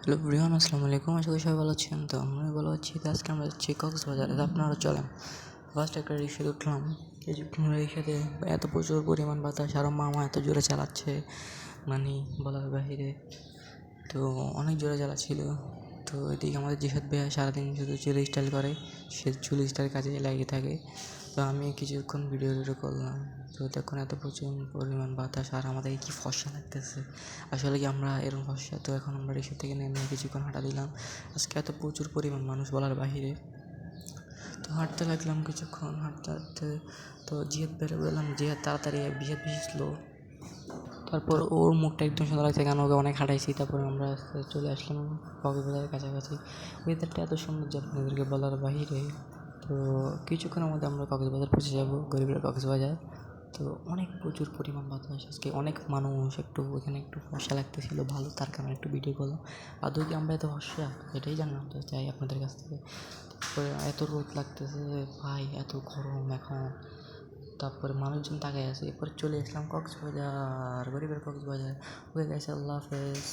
Hello everyone, আসসালামু আলাইকুম। আশা করি সবাই ভালো আছেন। তো আমি ভালো আছি। তো আজকে আমরা যাচ্ছি কক্সবাজারে। তো আপনারা চলেন। ফার্স্ট একটা রিক্সাতে উঠলাম। কিছুক্ষণ রিক্সাতে এত প্রচুর পরিমাণ বাতাস, আরও মামা এত জোরে চালাচ্ছে, মানে বলার বাহিরে। তো অনেক জোরে চালাচ্ছিল। তো এদিকে আমাদের জিহাদ ভাইয়া সারাদিন শুধু চুল স্টাইল করে, সে চুল স্টাইল কাজে লাগিয়ে থাকে। তো আমি কিছুক্ষণ ভিডিও করলাম। তো তখন এত প্রচুর পরিমাণ বাতাস, আর আমাদেরকে কি ফর্সা লাগতেছে। আসলে কি আমরা এরকম ফর্সা? তো এখন আমরা রিক্সা থেকে নেমে কিছুক্ষণ হাঁটা দিলাম। আজকে এত প্রচুর পরিমাণ মানুষ বলার বাহিরে। তো হাঁটতে লাগলাম কিছুক্ষণ, হাঁটতে হাঁটতে তো জিহাদ বেরো বললাম, জিহাদ তাড়াতাড়ি, জিহাদ বেশি স্লো। তারপর ওর মুখটা একদম সুন্দর লাগছে, কারণ ওকে অনেক হাঁটাইছি। তারপর আমরা চলে আসলাম কক্সবাজারের কাছাকাছি। ওয়েদারটা এত সুন্দর যে আপনাদেরকে বলার বাহিরে। তো কিছুক্ষণের মধ্যে আমরা কক্সবাজার পৌঁছে যাবো, গরিবের কক্সবাজার। তো অনেক প্রচুর পরিমাণ বাতাস, আজকে অনেক মানুষ, একটু ওখানে একটু ফর্সা লাগতেছিল ভালো, তার কারণে একটু ভিডিও করলাম। আদৌ কি আমরা এত ফর্সা, এটাই জানলাম তো চাই আপনাদের কাছ থেকে। তারপরে এত রোদ লাগতেছে ভাই, এত গরম এখন। তারপরে মানুষজন তাকায় আছে। এরপর চলে আসলাম কক্সবাজার, গরিবের কক্সবাজার। ওকে গাইস, আল্লাহ হাফেজ।